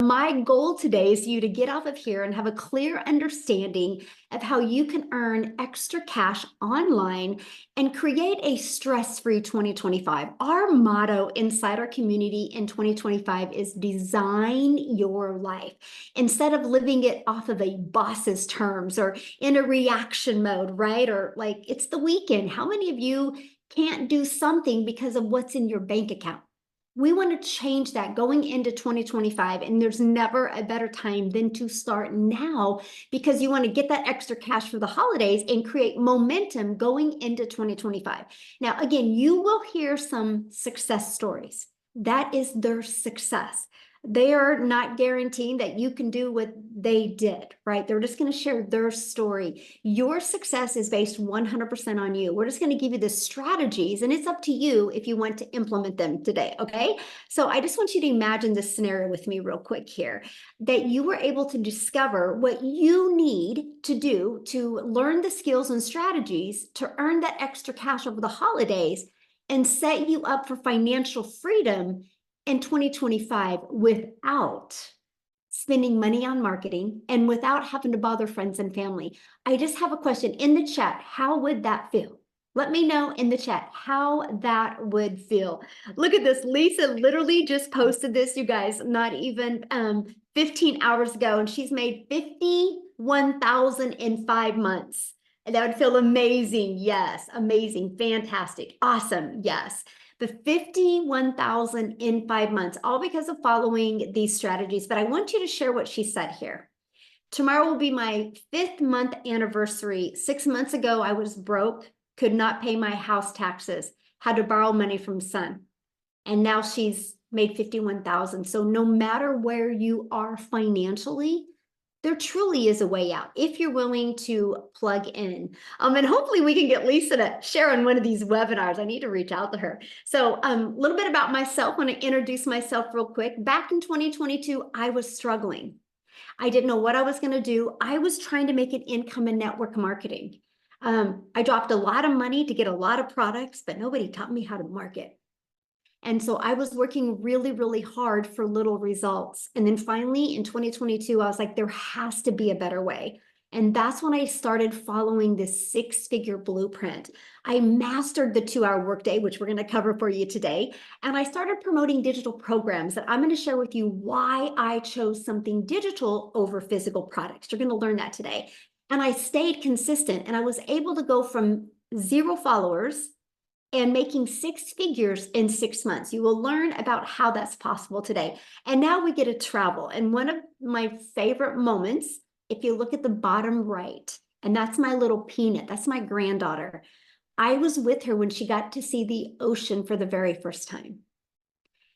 my goal today is you to get off of here and have a clear understanding of how you can earn extra cash online and create a stress-free 2025. Our motto inside our community in 2025 is design your life. Instead of living it off of a boss's terms or in a reaction mode, right? Or like it's the weekend. How many of you can't do something because of what's in your bank account? We want to change that going into 2025, and there's never a better time than to start now because you want to get that extra cash for the holidays and create momentum going into 2025. Now, again, you will hear some success stories. That is their success. They are not guaranteeing that you can do what they did, right? They're just going to share their story. Your success is based 100% on you. We're just going to give you the strategies, and it's up to you if you want to implement them today, okay? So I just want you to imagine this scenario with me real quick here, that you were able to discover what you need to do to learn the skills and strategies to earn that extra cash over the holidays and set you up for financial freedom in 2025 without spending money on marketing and without having to bother friends and family. I just have a question in the chat. How would that feel? Let me know in the chat how that would feel. Look at this. Lisa literally just posted this, you guys, not even 15 hours ago, and she's made $51,000 in 5 months. And that would feel amazing. Yes, amazing, fantastic, awesome. Yes. The 51,000 in 5 months, all because of following these strategies. But I want you to share what she said here. Tomorrow will be my 5th month anniversary. 6 months ago, I was broke, could not pay my house taxes, had to borrow money from son. And now she's made 51,000. So no matter where you are financially, there truly is a way out if you're willing to plug in. And hopefully we can get Lisa to share on one of these webinars. I need to reach out to her. So a little bit about myself. I want to introduce myself real quick. Back in 2022, I was struggling. I didn't know what I was going to do. I was trying to make an income in network marketing. I dropped a lot of money to get a lot of products, but nobody taught me how to market. And so I was working really, really hard for little results. And then finally in 2022, I was like, there has to be a better way. And that's when I started following this 6-figure blueprint. I mastered the 2-hour workday, which we're going to cover for you today. And I started promoting digital programs that I'm going to share with you why I chose something digital over physical products. You're going to learn that today. And I stayed consistent, and I was able to go from 0 followers and making 6 figures in 6 months. You will learn about how that's possible today. And now we get to travel. And one of my favorite moments, if you look at the bottom right, and that's my little Peanut, that's my granddaughter. I was with her when she got to see the ocean for the very first time.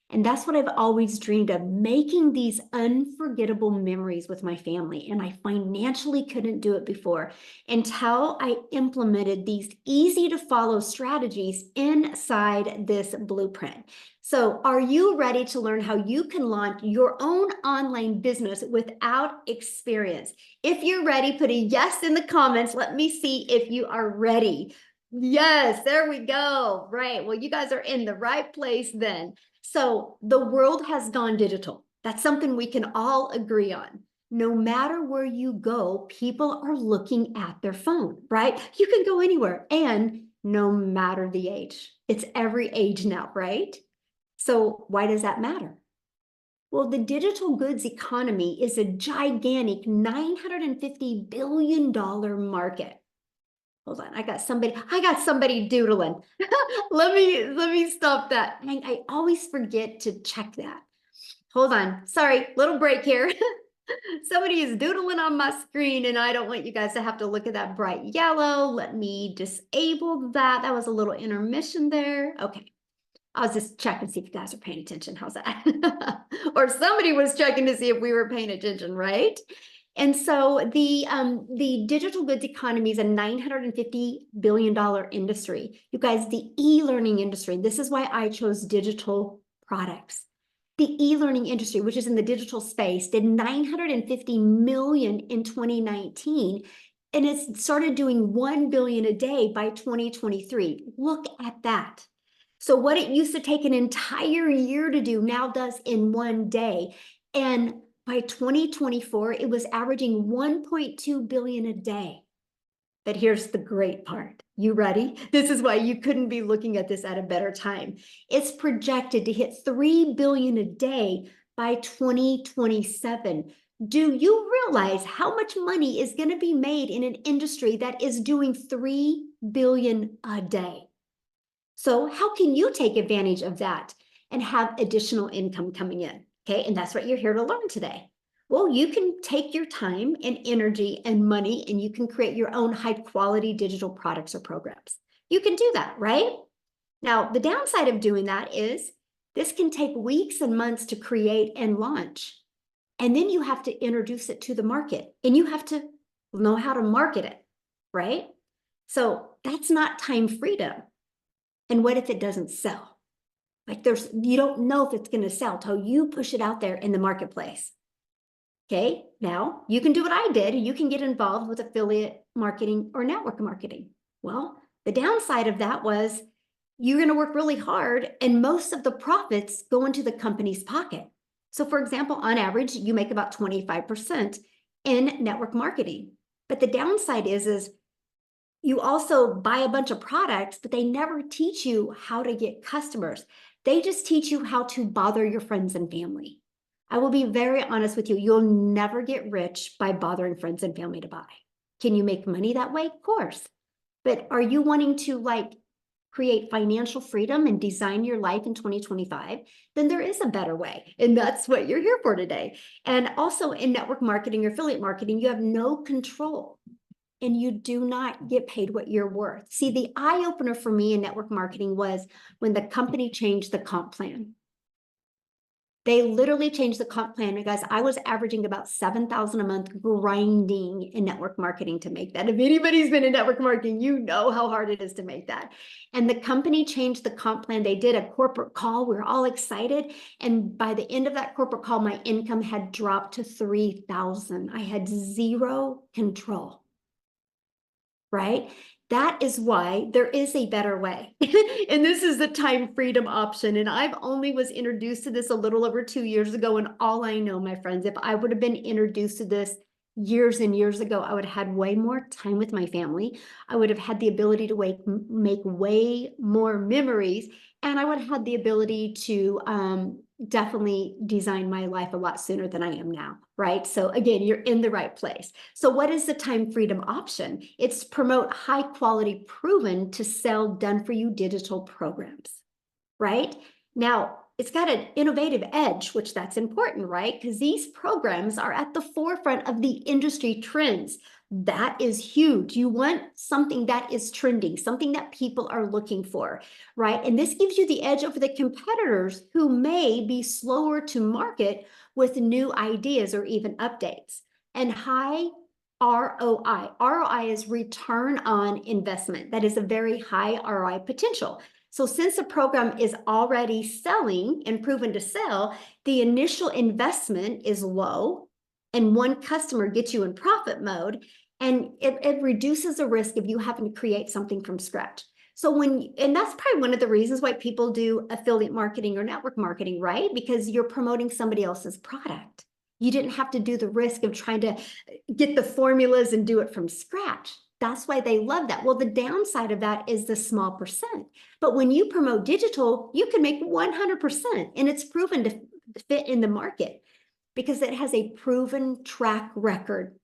And that's what I've always dreamed of, making these unforgettable memories with my family. And I financially couldn't do it before until I implemented these easy to follow strategies inside this blueprint. So are you ready to learn how you can launch your own online business without experience? If you're ready, put a yes in the comments. Let me see if you are ready. Yes, there we go. Right. Well, you guys are in the right place then. So the world has gone digital. That's something we can all agree on. No matter where you go, people are looking at their phone, right? You can go anywhere, and no matter the age. It's every age now, right? So why does that matter? Well, the digital goods economy is a gigantic $950 billion market. Hold on, I got somebody doodling. let me stop that. I always forget to check that. Hold on, sorry, little break here. Somebody is doodling on my screen, and I don't want you guys to have to look at that bright yellow. Let me disable that. That was a little intermission there. Okay, I was just checking to see if you guys are paying attention. How's that? Or somebody was checking to see if we were paying attention, right? And so the digital goods economy is a $950 billion industry. You guys, the e-learning industry, this is why I chose digital products. The e-learning industry, which is in the digital space, did 950 million in 2019, and it started doing 1 billion a day by 2023. Look at that. So what it used to take an entire year to do now does in 1 day. And By 2024, it was averaging 1.2 billion a day. But here's the great part. You ready? This is why you couldn't be looking at this at a better time. It's projected to hit 3 billion a day by 2027. Do you realize how much money is going to be made in an industry that is doing 3 billion a day? So how can you take advantage of that and have additional income coming in? Okay, and that's what you're here to learn today. Well, you can take your time and energy and money and you can create your own high quality digital products or programs. You can do that, right? Now, the downside of doing that is this can take weeks and months to create and launch. And then you have to introduce it to the market and you have to know how to market it, right? So that's not time freedom. And what if it doesn't sell? Like you don't know if it's going to sell till you push it out there in the marketplace. Okay, now you can do what I did. You can get involved with affiliate marketing or network marketing. Well, the downside of that was you're going to work really hard and most of the profits go into the company's pocket. So for example, on average, you make about 25% in network marketing. But the downside is you also buy a bunch of products, but they never teach you how to get customers. They just teach you how to bother your friends and family. I will be very honest with you. You'll never get rich by bothering friends and family to buy. Can you make money that way? Of course. But are you wanting to create financial freedom and design your life in 2025? Then there is a better way. And that's what you're here for today. And also in network marketing or affiliate marketing, you have no control. And you do not get paid what you're worth. See, the eye opener for me in network marketing was when the company changed the comp plan. They literally changed the comp plan because I was averaging about $7,000 a month grinding in network marketing to make that. If anybody's been in network marketing, you know how hard it is to make that. And the company changed the comp plan. They did a corporate call. We were all excited. And by the end of that corporate call, my income had dropped to $3,000. I had zero control. Right? That is why there is a better way. And this is the time freedom option. And I've only was introduced to this a little over 2 years ago. And all I know, my friends, if I would have been introduced to this years and years ago, I would have had way more time with my family. I would have had the ability to make way more memories. And I would have had the ability to definitely design my life a lot sooner than I am now, right? So again, you're in the right place. So what is the time freedom option? It's promote high quality, proven to sell, done for you digital programs, right? Now, it's got an innovative edge, which that's important, right? Because these programs are at the forefront of the industry trends. That is huge. You want something that is trending, something that people are looking for, right? And this gives you the edge over the competitors who may be slower to market with new ideas or even updates. And high ROI. ROI is return on investment. That is a very high ROI potential. So since the program is already selling and proven to sell, the initial investment is low and one customer gets you in profit mode, and it reduces the risk of you having to create something from scratch. So and that's probably one of the reasons why people do affiliate marketing or network marketing, right? Because you're promoting somebody else's product. You didn't have to do the risk of trying to get the formulas and do it from scratch. That's why they love that. Well, the downside of that is the small percent. But when you promote digital, you can make 100%, and it's proven to fit in the market because it has a proven track record.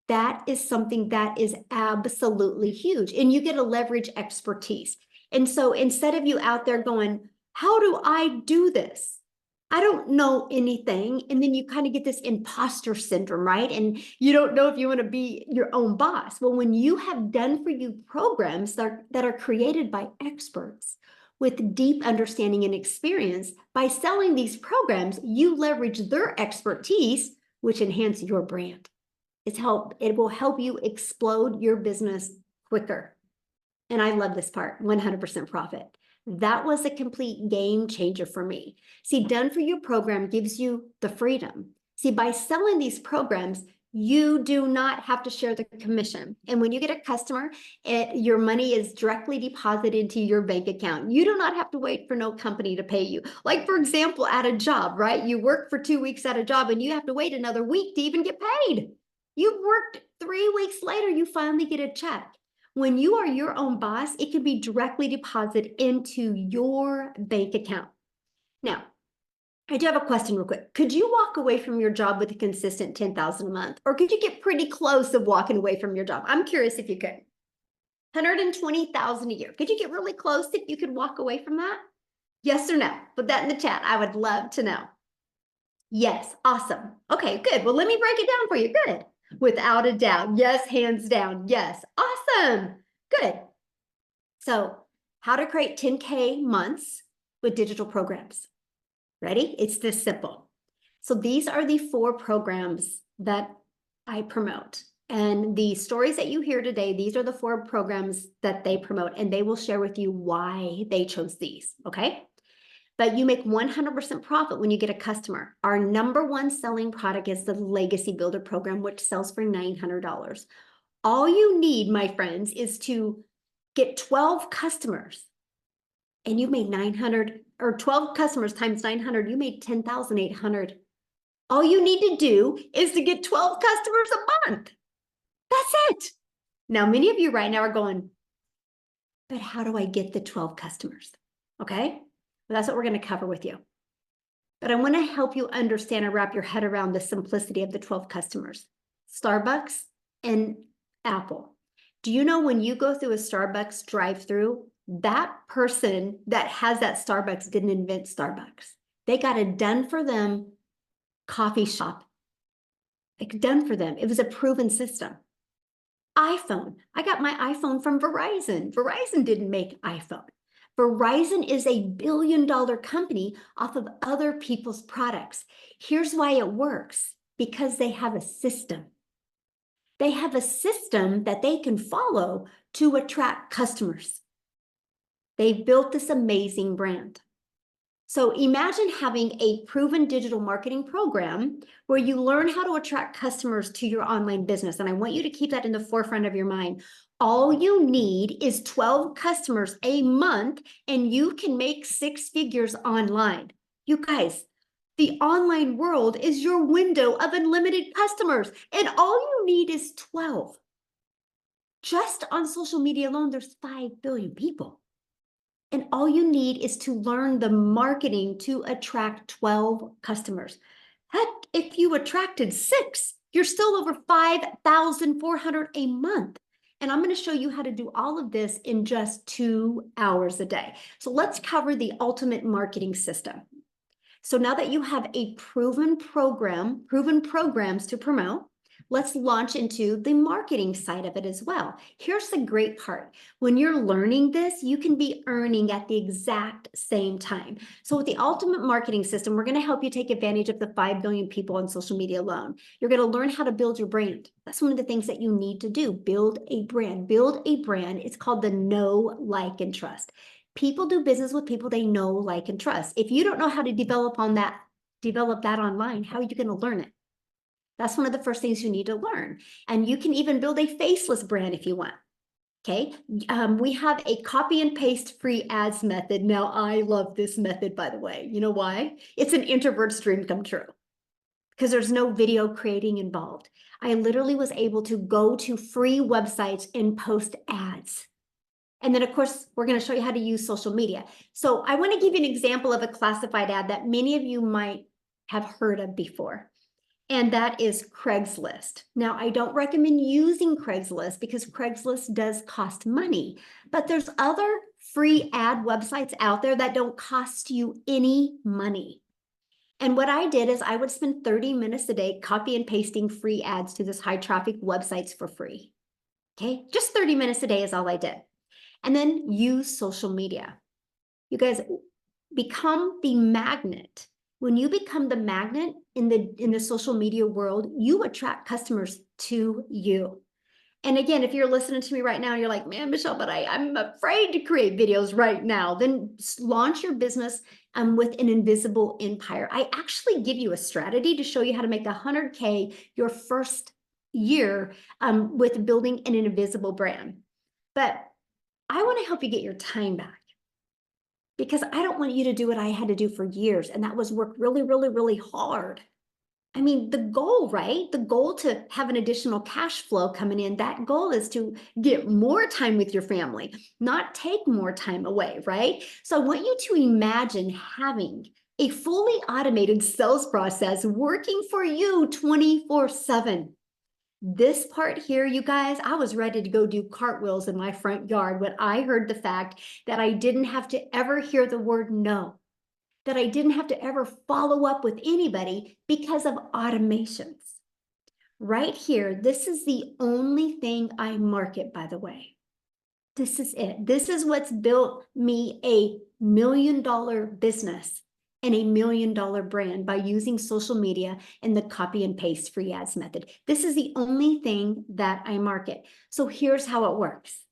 That is something that is absolutely huge, and you get to leverage expertise. And so instead of you out there going, how do I do this? I don't know anything. And then you kind of get this imposter syndrome, right? And you don't know if you want to be your own boss. Well, when you have done for you programs that are created by experts with deep understanding and experience, by selling these programs, you leverage their expertise, which enhance your brand. It will help you explode your business quicker. And I love this part, 100% profit. That was a complete game changer for me. See, done for you program gives you the freedom. See, by selling these programs, You do not have to share the commission. And when you get a customer, your money is directly deposited into your bank account. You do not have to wait for no company to pay you. Like, for example, at a job, right? You work for 2 weeks at a job and you have to wait another week to even get paid. You've worked 3 weeks later, you finally get a check. When you are your own boss, it can be directly deposited into your bank account. Now, I do have a question real quick. Could you walk away from your job with a consistent 10,000 a month? Or could you get pretty close of walking away from your job? I'm curious if you could. 120,000 a year. Could you get really close if you could walk away from that? Yes or no? Put that in the chat. I would love to know. Yes, awesome. Okay, good. Well, let me break it down for you. Good. Without a doubt. Yes, hands down. Yes. Awesome. Good. So, how to create 10K months with digital programs. Ready? It's this simple. So these are the 4 programs that I promote. And the stories that you hear today, these are the 4 programs that they promote, and they will share with you why they chose these, okay? But you make 100% profit when you get a customer. Our number 1 selling product is the Legacy Builder program, which sells for $900. All you need, my friends, is to get 12 customers, and you've made 900, or 12 customers times 900, you made 10,800. All you need to do is to get 12 customers a month. That's it. Now, many of you right now are going, but how do I get the 12 customers? Okay, well, that's what we're going to cover with you. But I want to help you understand and wrap your head around the simplicity of the 12 customers. Starbucks and Apple. Do you know when you go through a Starbucks drive-through, that person that has that Starbucks didn't invent Starbucks. They got a done for them coffee shop. Like, done for them. It was a proven system. iPhone. I got my iPhone from Verizon. Verizon didn't make iPhone. Verizon is a billion-dollar company off of other people's products. Here's why it works. Because they have a system. They have a system that they can follow to attract customers. They've built this amazing brand. So imagine having a proven digital marketing program where you learn how to attract customers to your online business. And I want you to keep that in the forefront of your mind. All you need is 12 customers a month, and you can make 6 figures online. You guys, the online world is your window of unlimited customers, and all you need is 12. Just on social media alone, there's 5 billion people. And all you need is to learn the marketing to attract 12 customers. Heck, if you attracted 6, you're still over 5,400 a month. And I'm going to show you how to do all of this in just 2 hours a day. So let's cover the ultimate marketing system. So now that you have a proven programs to promote, let's launch into the marketing side of it as well. Here's the great part. When you're learning this, you can be earning at the exact same time. So with the ultimate marketing system, we're going to help you take advantage of the 5 billion people on social media alone. You're going to learn how to build your brand. That's one of the things that you need to do. Build a brand. Build a brand. It's called the know, like, and trust. People do business with people they know, like, and trust. If you don't know how to develop that online, how are you going to learn it? That's one of the first things you need to learn. And you can even build a faceless brand if you want. Okay. We have a copy and paste free ads method. Now, I love this method, by the way. You know why? It's an introvert's dream come true because there's no video creating involved. I literally was able to go to free websites and post ads. And then, of course, we're going to show you how to use social media. So I want to give you an example of a classified ad that many of you might have heard of before. And that is Craigslist. Now, I don't recommend using Craigslist because Craigslist does cost money, but there's other free ad websites out there that don't cost you any money. And what I did is I would spend 30 minutes a day copy and pasting free ads to this high traffic websites for free. Okay, just 30 minutes a day is all I did. And then use social media. You guys become the magnet. When you become the magnet in the social media world, you attract customers to you. And again, if you're listening to me right now, and you're like, man, Michelle, but I'm afraid to create videos right now, then launch your business with an invisible empire. I actually give you a strategy to show you how to make 100K your first year with building an invisible brand. But I want to help you get your time back, because I don't want you to do what I had to do for years, and that was work really, really, really hard. I mean, the goal, right? The goal to have an additional cash flow coming in, that goal is to get more time with your family, not take more time away, right? So I want you to imagine having a fully automated sales process working for you 24/7. This part here, you guys, I was ready to go do cartwheels in my front yard when I heard the fact that I didn't have to ever hear the word no, that I didn't have to ever follow up with anybody because of automations. Right here, this is the only thing I market, by the way. This is it. This is what's built me a $1 million business and a $1 million brand, by using social media and the copy and paste free ads method. This is the only thing that I market. So here's how it works.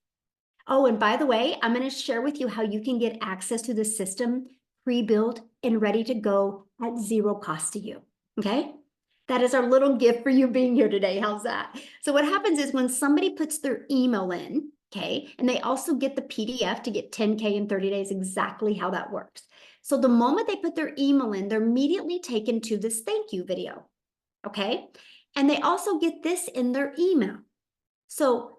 Oh, and by the way, I'm going to share with you how you can get access to the system pre-built and ready to go at zero cost to you. Okay? That is our little gift for you being here today. How's that? So what happens is when somebody puts their email in, okay, and they also get the PDF to get 10K in 30 days, exactly how that works. So the moment they put their email in, they're immediately taken to this thank you video, okay? And they also get this in their email. So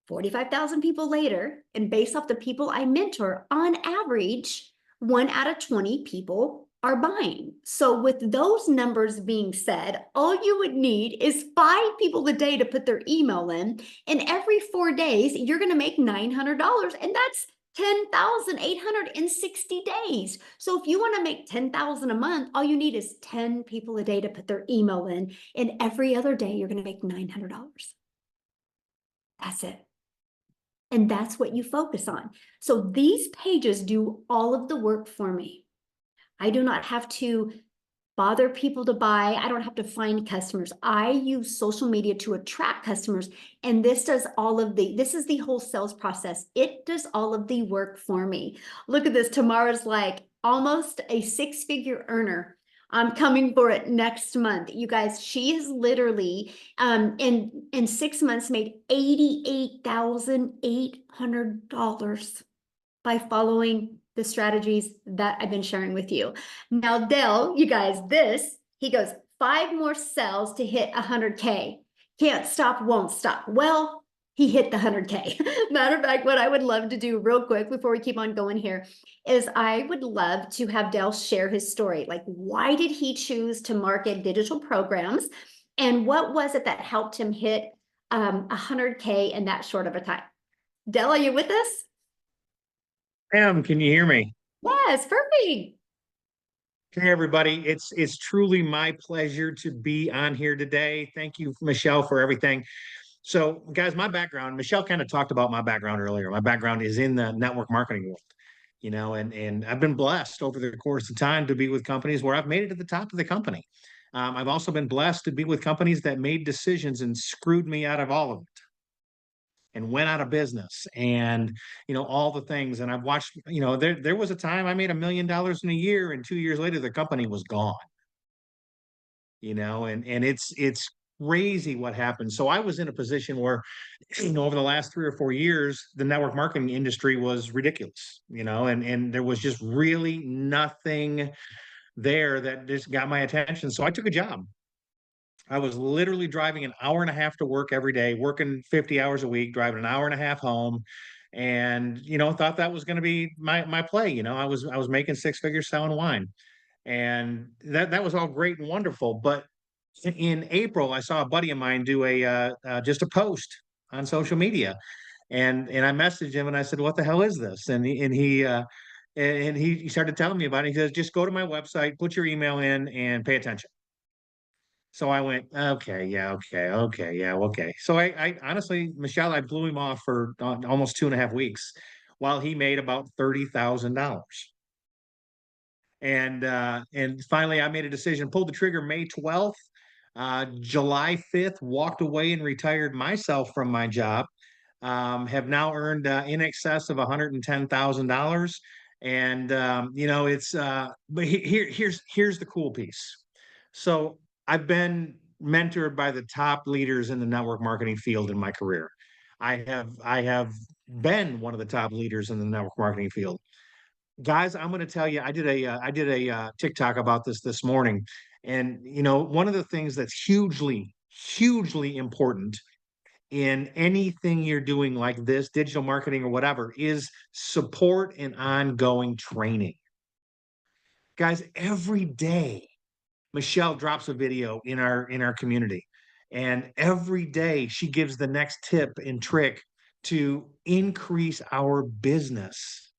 45,000 people later, and based off the people I mentor, on average, 1 out of 20 people are buying. So with those numbers being said, all you would need is 5 people a day to put their email in, and every 4 days, you're going to make $900, and that's 10,860 days. So if you want to make 10,000 a month, all you need is 10 people a day to put their email in, and every other day, you're going to make $900. That's it. And that's what you focus on. So these pages do all of the work for me. I do not have to bother people to buy. I don't have to find customers. I use social media to attract customers. And this is the whole sales process. It does all of the work for me. Look at this. Tamara's like almost a 6-figure earner. I'm coming for it next month. You guys, she has literally in 6 months made $88,800 by following the strategies that I've been sharing with you. Now, Dell, you guys, he goes, 5 more sales to hit 100K. Can't stop, won't stop. Well, he hit the 100K. Matter of fact, what I would love to do real quick before we keep on going here is I would love to have Dell share his story. Like, why did he choose to market digital programs? And what was it that helped him hit 100K in that short of a time? Dell, are you with us? Can you hear me? Yes, perfect. Hey, everybody. It's truly my pleasure to be on here today. Thank you, Michelle, for everything. So, guys, my background, Michelle kind of talked about my background earlier. My background is in the network marketing world, and I've been blessed over the course of time to be with companies where I've made it to the top of the company. I've also been blessed to be with companies that made decisions and screwed me out of all of it and went out of business and all the things. And I've watched, there was a time I made $1 million in a year, and 2 years later the company was gone. And it's crazy what happened. So I was in a position where over the last 3 or 4 years the network marketing industry was ridiculous, and there was just really nothing there that just got my attention. So I took a job. I was literally driving an hour and a half to work every day, working 50 hours a week, driving an hour and a half home. And, thought that was going to be my play. I was making 6 figures selling wine. And that was all great and wonderful. But in April, I saw a buddy of mine do just a post on social media. And I messaged him and I said, "What the hell is this?" And he started telling me about it. He says, "Just go to my website, put your email in, and pay attention." So I went, okay, yeah, okay, okay, yeah, okay. So I honestly, Michelle, I blew him off for almost 2.5 weeks while he made about $30,000. And finally I made a decision, pulled the trigger May 12th, July 5th, walked away and retired myself from my job. Have now earned in excess of $110,000. And it's but here's the cool piece. So I've been mentored by the top leaders in the network marketing field in my career. I have been one of the top leaders in the network marketing field. Guys, I'm going to tell you, I did a TikTok about this morning, and one of the things that's hugely important in anything you're doing like this, digital marketing or whatever, is support and ongoing training. Guys, every day Michelle drops a video in our community, and every day she gives the next tip and trick to increase our business.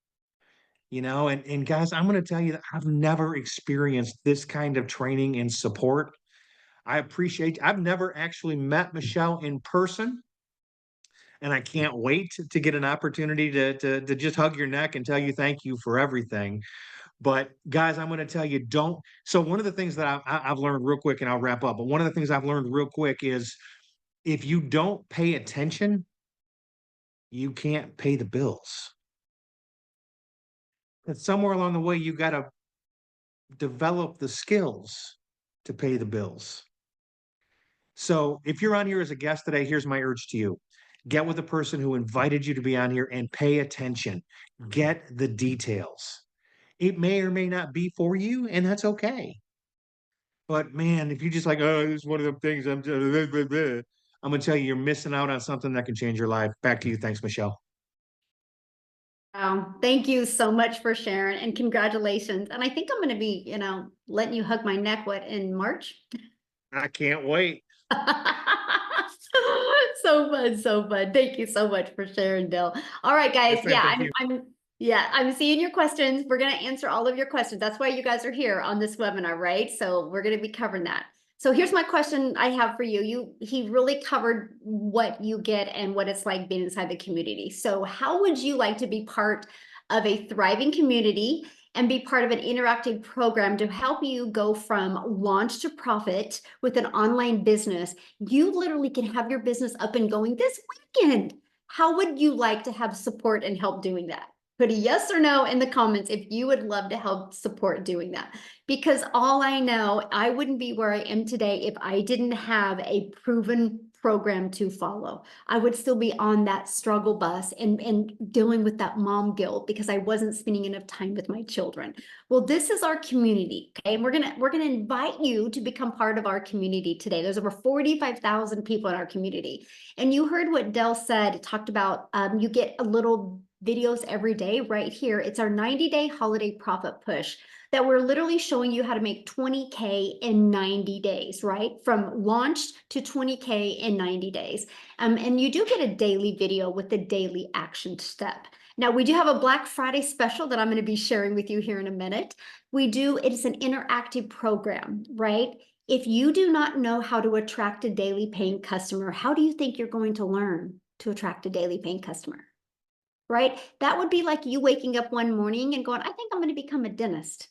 And guys, I'm going to tell you that I've never experienced this kind of training and support. I've never actually met Michelle in person, and I can't wait to get an opportunity to just hug your neck and tell you thank you for everything. But guys, I'm going to tell you, don't. So one of the things that I've learned real quick, and I'll wrap up. But one of the things I've learned real quick is, if you don't pay attention, you can't pay the bills. And somewhere along the way, you got to develop the skills to pay the bills. So if you're on here as a guest today, here's my urge to you: get with the person who invited you to be on here and pay attention. Get the details. It may or may not be for you, and that's okay. But man, if you just like, oh, this is one of the things I'm gonna tell you, you're missing out on something that can change your life. Back to you. Thanks, Michelle. Thank you so much for sharing, and congratulations. And I think I'm going to be, letting you hug my neck, in March? I can't wait. So fun, so fun. Thank you so much for sharing, Dill. All right, guys. Yes, ma'am. Yeah, Thank you. I'm seeing your questions. We're going to answer all of your questions. That's why you guys are here on this webinar, right? So we're going to be covering that. So here's my question I have for you. He really covered what you get and what it's like being inside the community. So how would you like to be part of a thriving community and be part of an interactive program to help you go from launch to profit with an online business? You literally can have your business up and going this weekend. How would you like to have support and help doing that? Put a yes or no in the comments if you would love to help support doing that. Because all I know, I wouldn't be where I am today if I didn't have a proven program to follow. I would still be on that struggle bus and dealing with that mom guilt because I wasn't spending enough time with my children. Well, this is our community, okay? And we're gonna invite you to become part of our community today. There's over 45,000 people in our community. And you heard what Dell said. It talked about you get a little videos every day right here. It's our 90-day holiday profit push that we're literally showing you how to make 20K in 90 days, right? From launch to 20K in 90 days. And you do get a daily video with the daily action step. Now, we do have a Black Friday special that I'm going to be sharing with you here in a minute. It's an interactive program, right? If you do not know how to attract a daily paying customer, how do you think you're going to learn to attract a daily paying customer? Right? That would be like you waking up one morning and going, I think I'm going to become a dentist.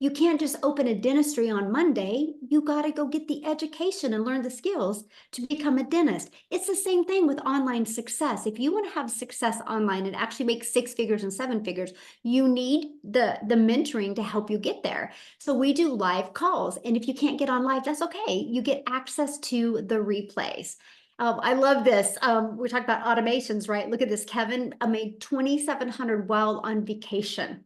You can't just open a dentistry on Monday. You got to go get the education and learn the skills to become a dentist. It's the same thing with online success. If you want to have success online and actually make 6 figures and 7 figures, you need the mentoring to help you get there. So we do live calls. And if you can't get on live, that's okay. You get access to the replays. I love this. We talked about automations, right? Look at this. Kevin made 2,700 while on vacation.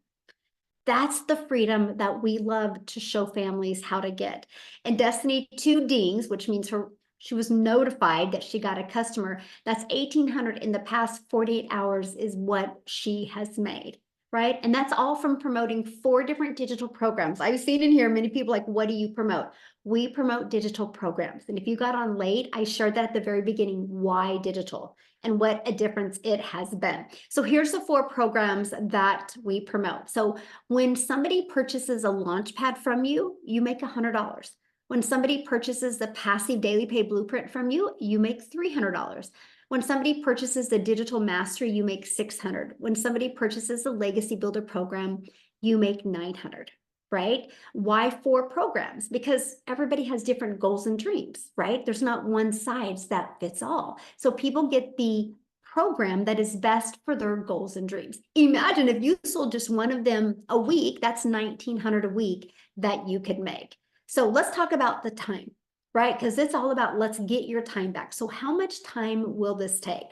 That's the freedom that we love to show families how to get. And Destiny 2 dings, which means she was notified that she got a customer. That's 1,800 in the past 48 hours is what she has made, right? And that's all from promoting 4 different digital programs. I've seen in here many people like, what do you promote? We promote digital programs. And if you got on late, I shared that at the very beginning, why digital and what a difference it has been. So here's the 4 programs that we promote. So when somebody purchases a Launchpad from you, you make $100. When somebody purchases the Passive Daily Pay Blueprint from you, you make $300. When somebody purchases the Digital Mastery, you make $600. When somebody purchases the Legacy Builder program, you make $900. Right? Why 4 programs? Because everybody has different goals and dreams, right? There's not one size that fits all. So people get the program that is best for their goals and dreams. Imagine if you sold just one of them a week, that's $1,900 a week that you could make. So let's talk about the time. right? Because it's all about let's get your time back. So how much time will this take?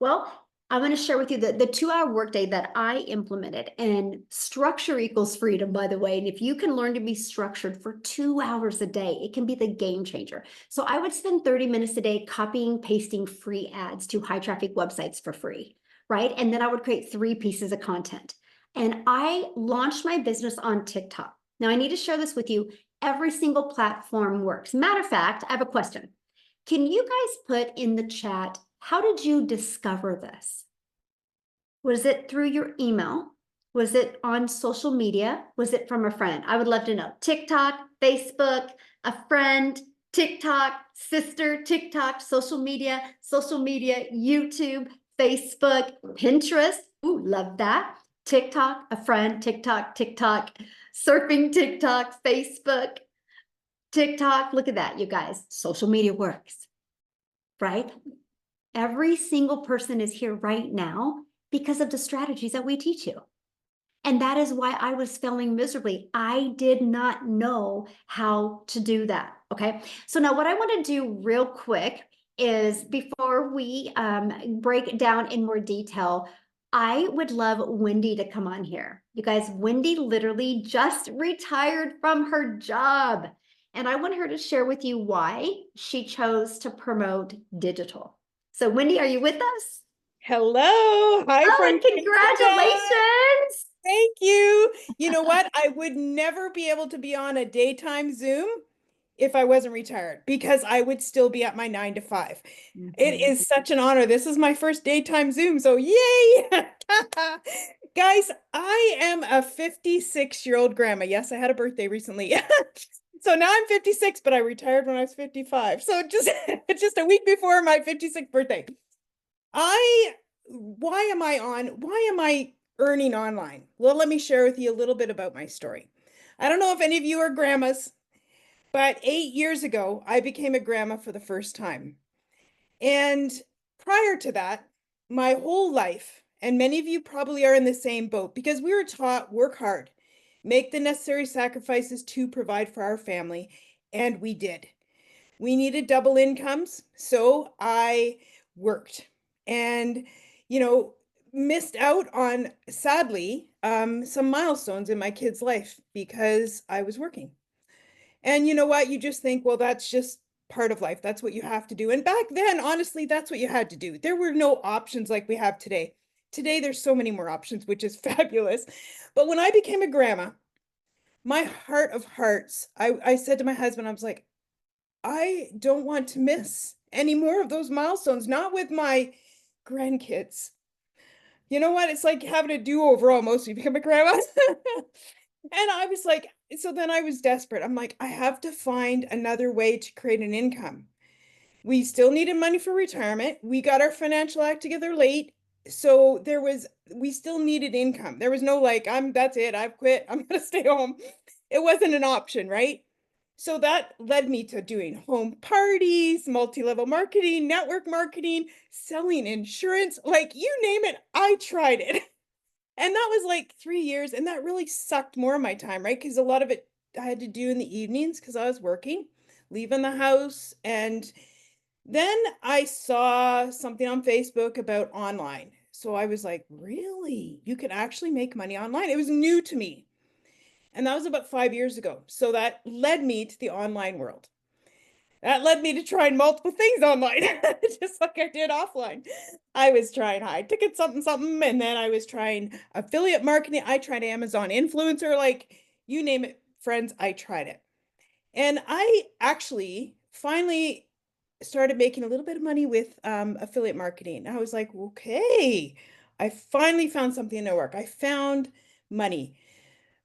Well, I'm going to share with you the 2-hour workday that I implemented. And structure equals freedom, by the way. And if you can learn to be structured for 2 hours a day, it can be the game changer. So I would spend 30 minutes a day copying, pasting free ads to high traffic websites for free, right? And then I would create 3 pieces of content. And I launched my business on TikTok. Now I need to share this with you. Every single platform works. Matter of fact, I have a question. Can you guys put in the chat, how did you discover this? Was it through your email? Was it on social media? Was it from a friend? I would love to know. TikTok, Facebook, a friend, TikTok, sister, TikTok, social media, YouTube, Facebook, Pinterest. Ooh, love that. TikTok, a friend, TikTok, surfing TikTok, Facebook, TikTok. Look at that, you guys. Social media works, right? Every single person is here right now because of the strategies that we teach you. And that is why I was failing miserably. I did not know how to do that. Okay. So now what I want to do real quick is before we break it down in more detail, I would love Wendy to come on here. You guys, Wendy literally just retired from her job. And I want her to share with you why she chose to promote digital. So Wendy, are you with us? Hello. Hi Oh, from and Canada. congratulations. Thank you. You know what? I would never be able to be on a daytime Zoom if I wasn't retired because I would still be at my 9 to 5. It Mhm. is such an honor. This is my first daytime Zoom, so yay! Guys, I am a 56-year-old grandma. Yes, I had a birthday recently. So now I'm 56, but I retired when I was 55. So just it's just a week before my 56th birthday. Why am I earning online? Well, let me share with you a little bit about my story. I don't know if any of you are grandmas, but 8 years ago, I became a grandma for the first time. And prior to that, my whole life, and many of you probably are in the same boat because we were taught work hard, make the necessary sacrifices to provide for our family, and we did. We needed double incomes, so I worked and, you know, missed out on, sadly, some milestones in my kid's life because I was working. And you know what? You just think, well, that's just part of life. That's what you have to do. And back then, honestly, that's what you had to do. There were no options like we have today. Today, there's so many more options, which is fabulous. But when I became a grandma, my heart of hearts, I said to my husband, I was like, I don't want to miss any more of those milestones, not with my grandkids. You know what? It's like having a do-over almost. You become a grandma. And I was like, so then I was desperate. I'm like, I have to find another way to create an income. We still needed money for retirement. We got our financial act together late. So we still needed income. There was no like, that's it. I've quit. I'm going to stay home. It wasn't an option, right? So that led me to doing home parties, multi-level marketing, network marketing, selling insurance, like you name it, I tried it. And that was like 3 years. And that really sucked more of my time, right? Because a lot of it I had to do in the evenings because I was working, leaving the house. And then I saw something on Facebook about online. So I was like, really? You can actually make money online? It was new to me. And that was about 5 years ago. So that led me to the online world. That led me to trying multiple things online, just like I did offline. I was trying high ticket something, something, and then I was trying affiliate marketing. I tried Amazon influencer, like you name it, friends, I tried it. And I actually finally started making a little bit of money with affiliate marketing. I was like, okay, I finally found something to work. I found money.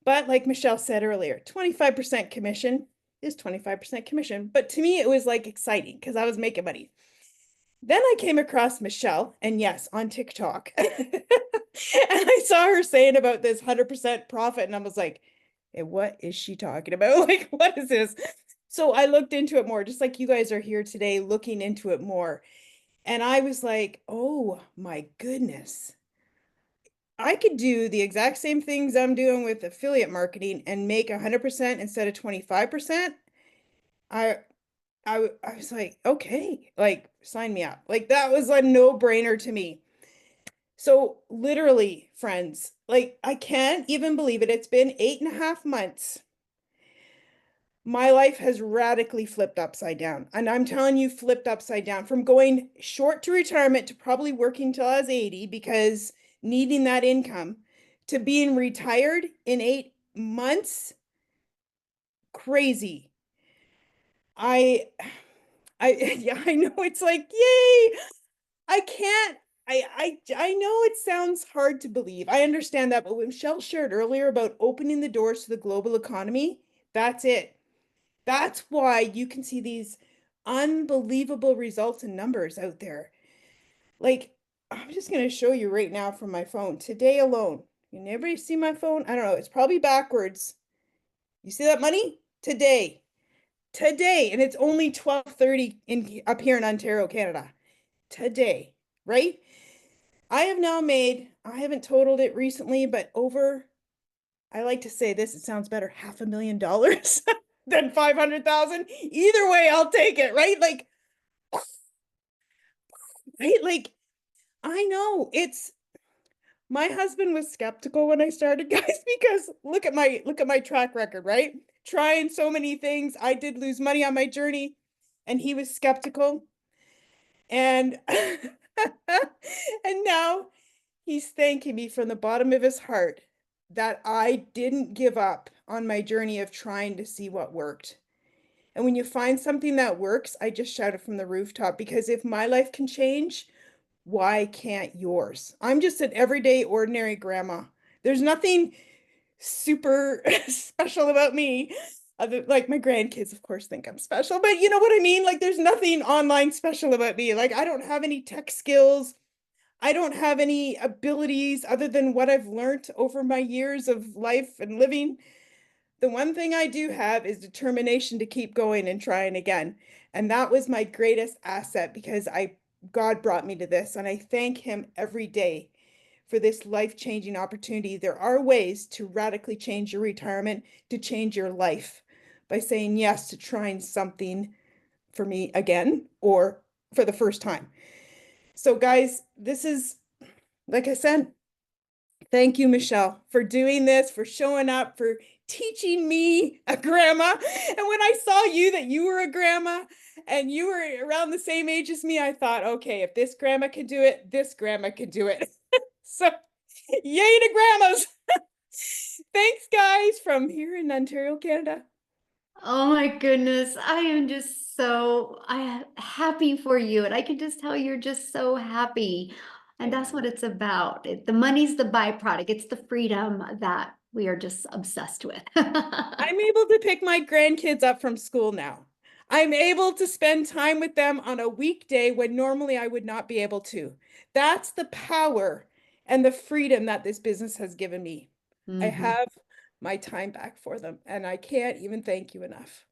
But like Michelle said earlier, 25% commission is 25% commission. But to me, it was like exciting because I was making money. Then I came across Michelle, and yes, on TikTok. And I saw her saying about this 100% profit, and I was like, hey, what is she talking about? Like, what is this? So I looked into it more, just like you guys are here today looking into it more. And I was like, oh my goodness. I could do the exact same things I'm doing with affiliate marketing and make 100% instead of 25%. I I was like, okay, like sign me up. Like that was a no-brainer to me. So literally, friends, like I can't even believe it. It's been 8.5 months. My life has radically flipped upside down. And I'm telling you, flipped upside down from going short to retirement to probably working till I was 80 because needing that income to being retired in 8 months. Crazy. I yeah, I know it's like, yay. I can't I know it sounds hard to believe. I understand that, but when Michelle shared earlier about opening the doors to the global economy, that's it. That's why you can see these unbelievable results and numbers out there. Like, I'm just going to show you right now from my phone today alone. Can everybody see my phone? I don't know. It's probably backwards. You see that money? Today, and it's only 12:30 in up here in Ontario, Canada. Today, right? I have now made, I haven't totaled it recently, but over, I like to say this, it sounds better, $500,000 than 500,000. Either way, I'll take it, right? Like, I know it's, my husband was skeptical when I started, guys, because look at my track record, right? Trying so many things. I did lose money on my journey, and he was skeptical. And and now he's thanking me from the bottom of his heart that I didn't give up on my journey of trying to see what worked. And when you find something that works, I just shout it from the rooftop because if my life can change, why can't yours? I'm just an everyday, ordinary grandma. There's nothing super special about me. Other, like my grandkids, of course, think I'm special, but you know what I mean? Like, there's nothing online special about me. Like, I don't have any tech skills. I don't have any abilities other than what I've learned over my years of life and living. The one thing I do have is determination to keep going and trying again. And that was my greatest asset because God brought me to this, and I thank him every day for this life-changing opportunity. There are ways to radically change your retirement, to change your life by saying yes to trying something for me again or for the first time. So guys, this is, like I said, thank you, Michelle, for doing this, for showing up, for teaching me, a grandma. And when I saw you that you were a grandma and you were around the same age as me, I thought, okay, if this grandma can do it, this grandma can do it. So yay to grandmas. Thanks, guys, from here in Ontario, Canada. Oh my goodness. I am just so happy for you. And I can just tell you're just so happy. And that's what it's about. The money's the byproduct. It's the freedom that we are just obsessed with. I'm able to pick my grandkids up from school now. I'm able to spend time with them on a weekday when normally I would not be able to. That's the power and the freedom that this business has given me. I Mhm. have my time back for them, and I can't even thank you enough.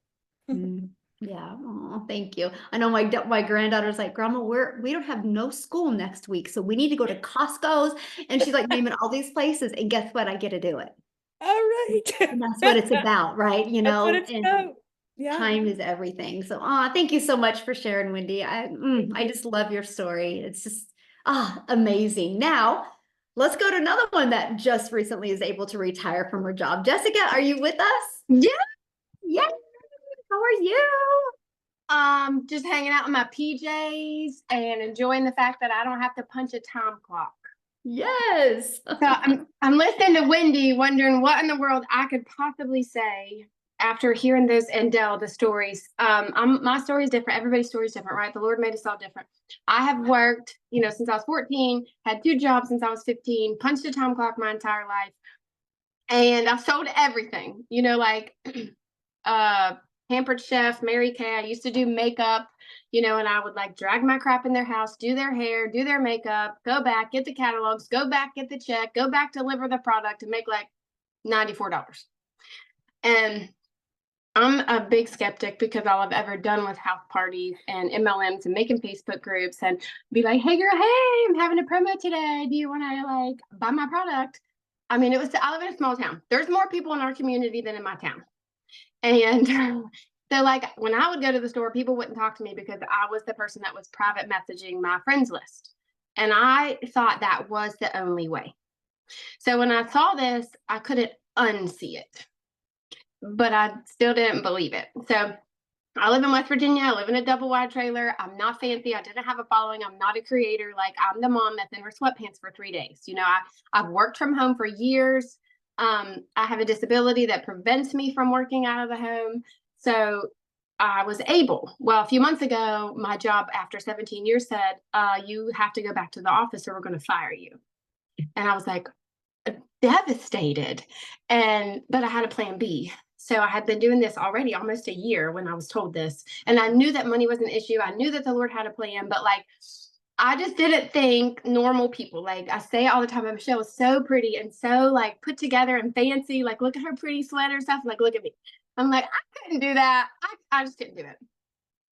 Mm. Yeah. Oh, thank you. I know my granddaughter's like, Grandma, we don't have no school next week, so we need to go to Costco's. And she's like naming all these places. And guess what? I get to do it. All right. And that's what it's about, right? That's what it's And about. Yeah. time is everything. So, thank you so much for sharing, Wendy. I just love your story. It's just, amazing. Now, let's go to another one that just recently is able to retire from her job. Jessica, are you with us? Yeah. Yeah. How are you? Just hanging out in my PJs and enjoying the fact that I don't have to punch a time clock. Yes. So I'm listening to Wendy, wondering what in the world I could possibly say after hearing this and Dell, the stories. My story is different. Everybody's story is different, right? The Lord made us all different. I have worked, since I was 14, had 2 jobs since I was 15, punched a time clock my entire life, and I've sold everything. Like Pampered Chef, Mary Kay. I used to do makeup, and I would like drag my crap in their house, do their hair, do their makeup, go back, get the catalogs, go back, get the check, go back, deliver the product, and make like $94. And I'm a big skeptic because all I've ever done with house parties and MLMs and making Facebook groups and be like, hey girl, hey, I'm having a promo today. Do you want to buy my product? I mean, I live in a small town. There's more people in our community than in my town. And So like when I would go to the store, people wouldn't talk to me because I was the person that was private messaging my friends list. And I thought that was the only way. So when I saw this, I couldn't unsee it, but I still didn't believe it. So I live in West Virginia. I live in a double wide trailer. I'm not fancy. I didn't have a following. I'm not a creator. Like I'm the mom that's in her sweatpants for 3 days. I've worked from home for years. I have a disability that prevents me from working out of the home. So I was able. Well, a few months ago, my job after 17 years said, you have to go back to the office or we're going to fire you. And I was like, devastated. But I had a plan B. So I had been doing this already almost a year when I was told this. And I knew that money was an issue. I knew that the Lord had a plan, but like, I just didn't think normal people, like I say all the time, Michelle is so pretty and so like put together and fancy. Like, look at her pretty sweater and stuff. Like, look at me. I'm like, I couldn't do that. I just couldn't do it.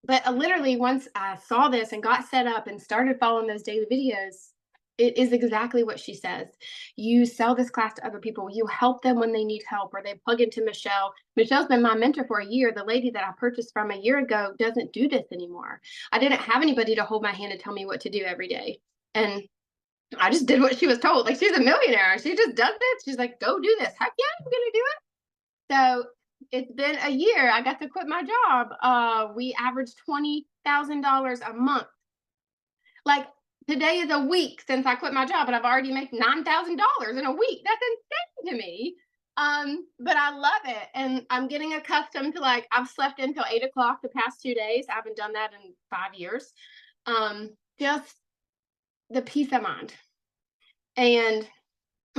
But literally, once I saw this and got set up and started following those daily videos, it is exactly what she says. You sell this class to other people. You help them when they need help, or they plug into Michelle. Michelle's been my mentor for a year. The lady that I purchased from a year ago doesn't do this anymore. I didn't have anybody to hold my hand and tell me what to do every day. And I just did what she was told. Like, she's a millionaire. She just does this. She's like, go do this. Heck yeah, I'm going to do it. So it's been a year. I got to quit my job. We averaged $20,000 a month. Like, today is a week since I quit my job, and I've already made $9,000 in a week. That's insane to me. But I love it. And I'm getting accustomed to, like, I've slept until 8 o'clock the past 2 days. I haven't done that in 5 years. Just the peace of mind. And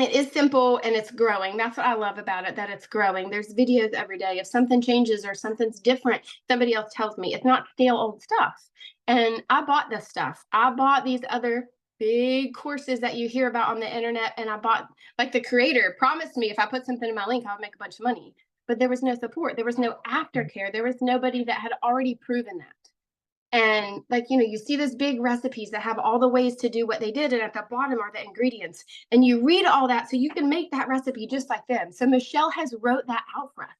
it is simple and it's growing. That's what I love about it, that it's growing. There's videos every day. If something changes or something's different, somebody else tells me. It's not stale old stuff. And I bought this stuff. I bought these other big courses that you hear about on the internet. And I bought, like, the creator promised me if I put something in my link, I would make a bunch of money. But there was no support. There was no aftercare. There was nobody that had already proven that. And like, you see those big recipes that have all the ways to do what they did. And at the bottom are the ingredients. And you read all that so you can make that recipe just like them. So Michelle has wrote that out for us.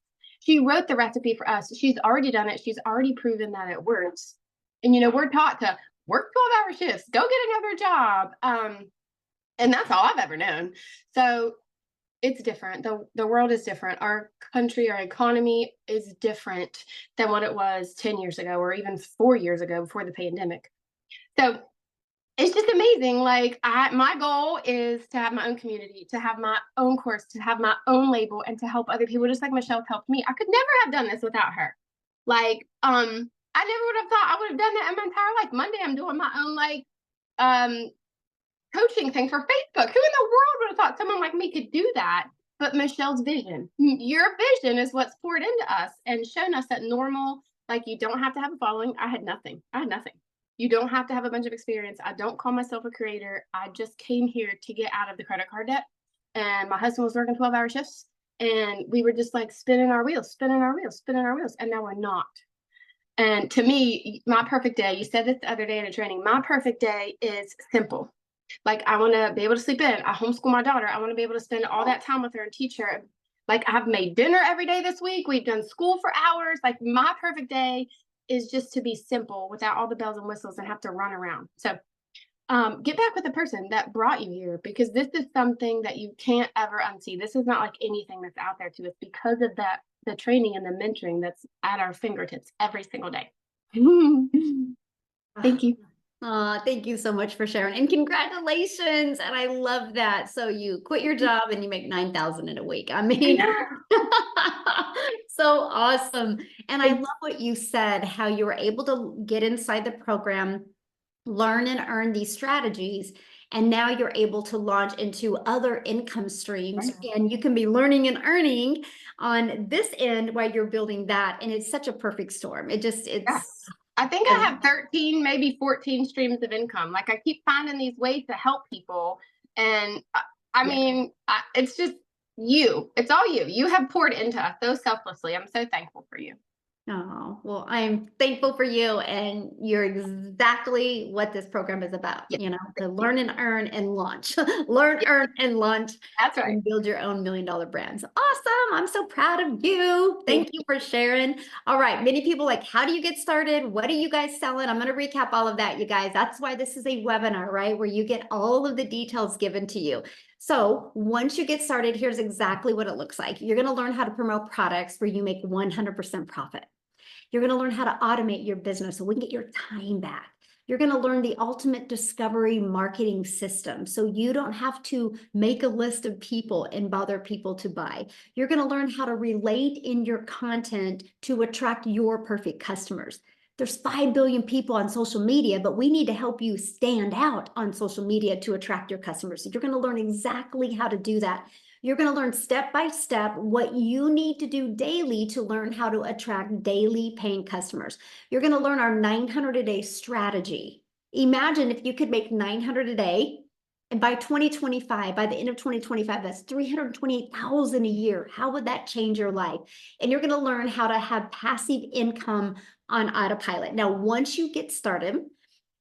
She wrote the recipe for us. She's already done it. She's already proven that it works. And, we're taught to work 12-hour shifts, go get another job. And that's all I've ever known. So it's different. The world is different. Our country, our economy is different than what it was 10 years ago or even 4 years ago before the pandemic. So it's just amazing. Like, my goal is to have my own community, to have my own course, to have my own label, and to help other people just like Michelle's helped me. I could never have done this without her. Like, I never would have thought I would have done that in my entire life. Monday, I'm doing my own, coaching thing for Facebook. Who in the world would have thought someone like me could do that? But Michelle's vision, your vision is what's poured into us and shown us that normal, like, you don't have to have a following. I had nothing. You don't have to have a bunch of experience. I don't call myself a creator. I just came here to get out of the credit card debt. And my husband was working 12-hour shifts. And we were just like spinning our wheels. And now we're not. And to me, my perfect day, you said this the other day in a training, my perfect day is simple. Like, I want to be able to sleep in. I homeschool my daughter. I want to be able to spend all that time with her and teach her. Like, I've made dinner every day this week. We've done school for hours. Like, my perfect day is just to be simple without all the bells and whistles and have to run around. So get back with the person that brought you here, because this is something that you can't ever unsee. This is not like anything that's out there to us because of the training and the mentoring that's at our fingertips every single day. Thank you. Thank you so much for sharing, and congratulations. And I love that. So you quit your job and you make 9,000 in a week. I mean, so awesome. And I love what you said, how you were able to get inside the program, learn and earn these strategies. And now you're able to launch into other income streams, and you can be learning and earning on this end while you're building that. And it's such a perfect storm. I think I have 13, maybe 14 streams of income. Like, I keep finding these ways to help people. And I mean, it's just you. It's all you. You have poured into us so selflessly. I'm so thankful for you. Oh, well, I'm thankful for you, and you're exactly what this program is about, Yeah, you know, the thank you. learn and earn and launch. Learn, Yeah. earn, and launch That's right. and build your own $1 million brands. Awesome. I'm so proud of you. Thank you for sharing. All right. Many people like, how do you get started? What are you guys selling? I'm going to recap all of that, you guys. That's why this is a webinar, right? Where you get all of the details given to you. So once you get started, here's exactly what it looks like. You're going to learn how to promote products where you make 100% profit. You're going to learn how to automate your business so we can get your time back. You're going to learn the ultimate discovery marketing system so you don't have to make a list of people and bother people to buy. You're going to learn how to relate in your content to attract your perfect customers. There's 5 billion people on social media, but we need to help you stand out on social media to attract your customers. So you're going to learn exactly how to do that. You're going to learn step by step what you need to do daily to learn how to attract daily paying customers. You're going to learn our 900 a day strategy. Imagine if you could make 900 a day, and by 2025, by the end of 2025, that's 328,000 a year. How would that change your life? And you're going to learn how to have passive income on autopilot. Now, once you get started,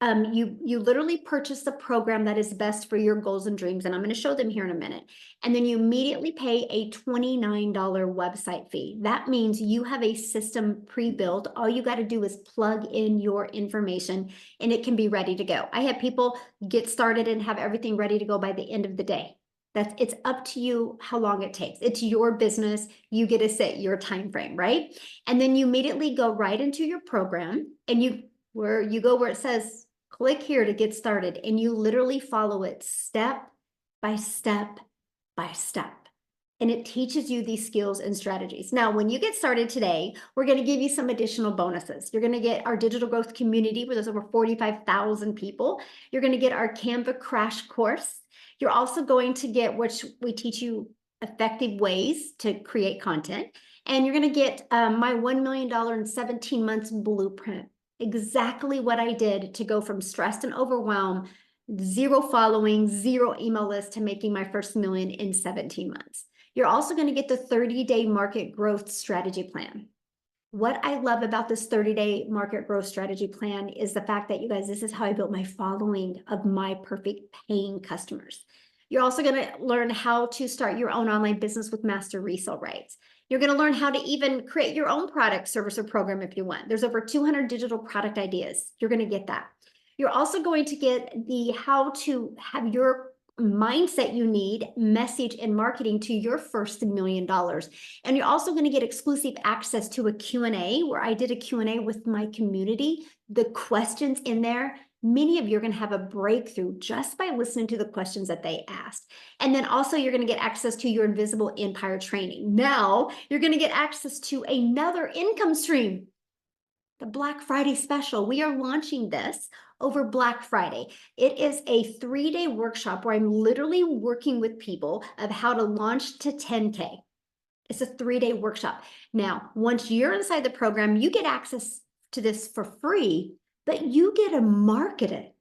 you literally purchase the program that is best for your goals and dreams, and I'm going to show them here in a minute. And then you immediately pay a $29 website fee. That means you have a system pre-built. All you got to do is plug in your information and it can be ready to go. I have people get started and have everything ready to go by the end of the day. It's up to you how long it takes. It's your business. You get to set your time frame, right? And then you immediately go right into your program, and you go where it says click here to get started, and you literally follow it step by step by step. And it teaches you these skills and strategies. Now, when you get started today, we're going to give you some additional bonuses. You're going to get our digital growth community where there's over 45,000 people. You're going to get our Canva crash course. You're also going to get, which we teach you effective ways to create content. And you're going to get my $1 million in 17 months blueprint. Exactly what I did to go from stressed and overwhelmed, 0 following, 0 email list, to making my first million in 17 months. You're also going to get the 30-day market growth strategy plan. What I love about this 30-day market growth strategy plan is the fact that, you guys, this is how I built my following of my perfect paying customers. You're also going to learn how to start your own online business with master resale rights. You're going to learn how to even create your own product, service, or program if you want. There's over 200 digital product ideas. You're going to get that. You're also going to get the how to have your mindset you need, message, and marketing to your first $1 million. And you're also going to get exclusive access to a Q&A where I did a Q&A with my community. The questions in there, many of you are going to have a breakthrough just by listening to the questions that they asked. And then also you're going to get access to your Invisible Empire training. Now you're going to get access to another income stream, the Black Friday special. We are launching this over Black Friday. It is a 3-day workshop where I'm literally working with people of how to launch to 10K. It's a 3-day workshop. Now, once you're inside the program, you get access to this for free, but you get to market it.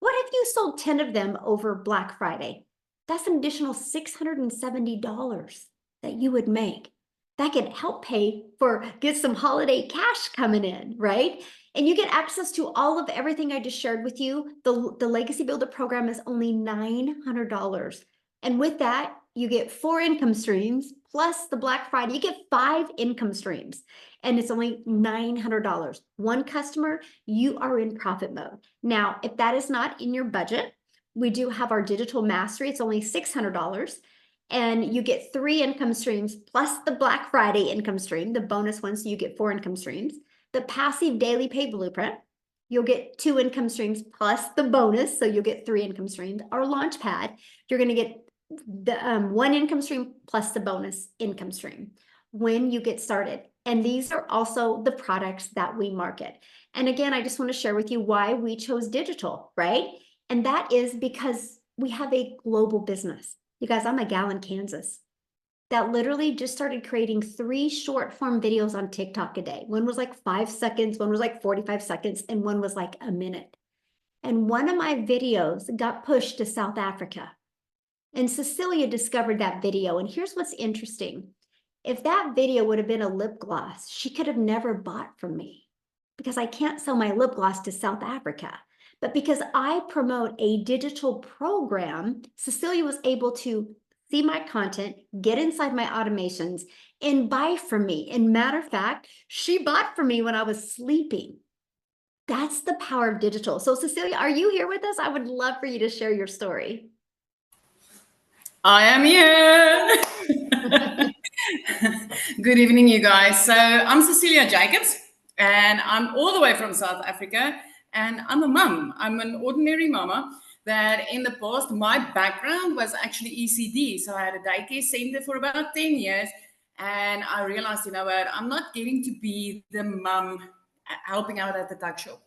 What if you sold 10 of them over Black Friday? That's an additional $670 that you would make. That could help get some holiday cash coming in, right? And you get access to all of everything I just shared with you. The Legacy Builder program is only $900. And with that, you get 4 income streams plus the Black Friday. You get 5 income streams, and it's only $900. One customer, you are in profit mode. Now, if that is not in your budget, we do have our digital mastery. It's only $600. And you get 3 income streams plus the Black Friday income stream, the bonus one, so you get 4 income streams. The passive daily pay blueprint, you'll get 2 income streams plus the bonus, so you'll get 3 income streams. Our launch pad, you're going to get the 1 income stream plus the bonus income stream when you get started. And these are also the products that we market. And again, I just want to share with you why we chose digital, right? And that is because we have a global business. You guys, I'm a gal in Kansas that literally just started creating 3 short form videos on TikTok a day. One was like 5 seconds, one was like 45 seconds, and one was like a minute. And one of my videos got pushed to South Africa. And Cecilia discovered that video. And here's what's interesting. If that video would have been a lip gloss, she could have never bought from me because I can't sell my lip gloss to South Africa. But because I promote a digital program, Cecilia was able to see my content, get inside my automations, and buy from me. And matter of fact, she bought from me when I was sleeping. That's the power of digital. So Cecilia, are you here with us? I would love for you to share your story. I am here. Good evening, you guys. So I'm Cecilia Jacobs, and I'm all the way from South Africa, and I'm a mum. I'm an ordinary mama that in the past, my background was actually ECD. So I had a daycare center for about 10 years, and I realized, you know what, I'm not getting to be the mum helping out at the tuck shop.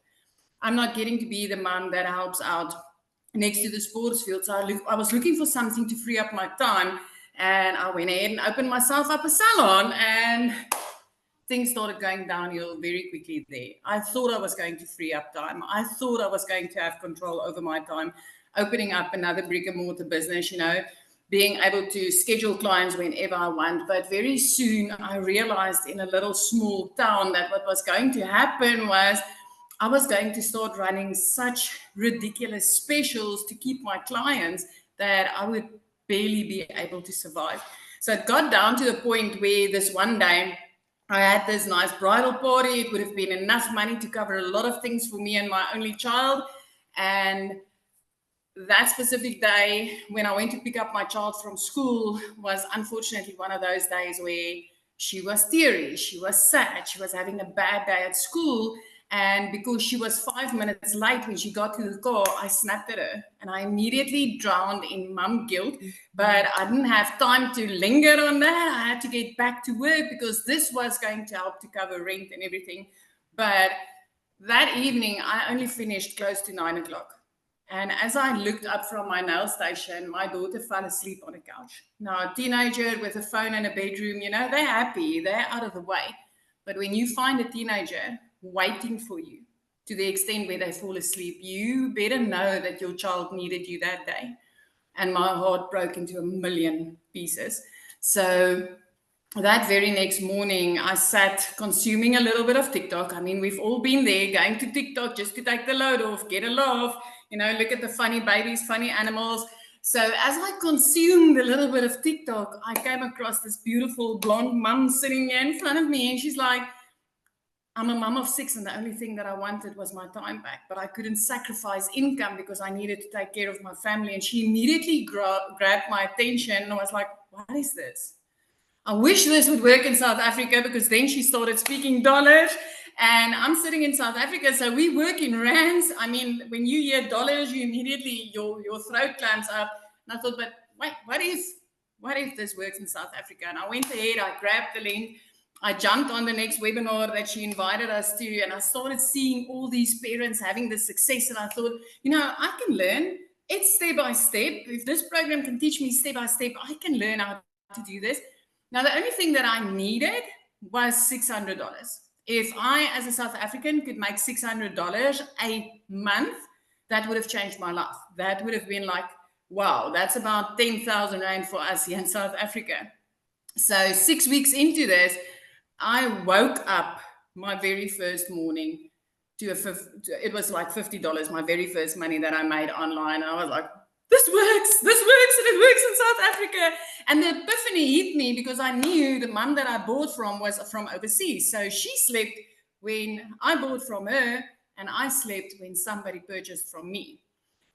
I'm not getting to be the mum that helps out next to the sports field. So I was looking for something to free up my time, and I went ahead and opened myself up a salon, and things started going downhill very quickly there. I thought I was going to free up time. I thought I was going to have control over my time, opening up another brick and mortar business, you know, being able to schedule clients whenever I want. But very soon I realized in a little small town that what was going to happen was I was going to start running such ridiculous specials to keep my clients that I would barely be able to survive. So it got down to the point where this one day I had this nice bridal party. It would have been enough money to cover a lot of things for me and my only child. And that specific day when I went to pick up my child from school was unfortunately one of those days where she was teary, she was sad, she was having a bad day at school. And because she was 5 minutes late when she got to the car, I snapped at her and I immediately drowned in mum guilt. But I didn't have time to linger on that. I had to get back to work because this was going to help to cover rent and everything. But that evening, I only finished close to 9 o'clock. And as I looked up from my nail station, my daughter fell asleep on a couch. Now, a teenager with a phone in a bedroom, you know, they're happy, they're out of the way. But when you find a teenager waiting for you to the extent where they fall asleep, you better know that your child needed you that day. And my heart broke into a million pieces. So that very next morning, I sat consuming a little bit of TikTok. I mean, we've all been there, going to TikTok just to take the load off, get a laugh, you know, look at the funny babies, funny animals. So as I consumed a little bit of TikTok, I came across this beautiful blonde mum sitting here in front of me, and she's like, I'm a mum of 6, and the only thing that I wanted was my time back, but I couldn't sacrifice income because I needed to take care of my family. And she immediately grabbed my attention, and I was like, what is this? I wish this would work in South Africa, because then she started speaking dollars, and I'm sitting in South Africa, so we work in rands. I mean, when you hear dollars, you immediately, your throat clamps up. And I thought, but wait, what if this works in South Africa? And I went ahead, I grabbed the link, I jumped on the next webinar that she invited us to, and I started seeing all these parents having this success. And I thought, you know, I can learn. It's step by step. If this program can teach me step by step, I can learn how to do this. Now, the only thing that I needed was $600. If I, as a South African, could make $600 a month, that would have changed my life. That would have been like, wow, that's about 10,000 Rand for us here in South Africa. So 6 weeks into this, I woke up my very first morning to it was like $50, my very first money that I made online. And I was like, this works, and it works in South Africa. And the epiphany hit me because I knew the mum that I bought from was from overseas. So she slept when I bought from her, and I slept when somebody purchased from me.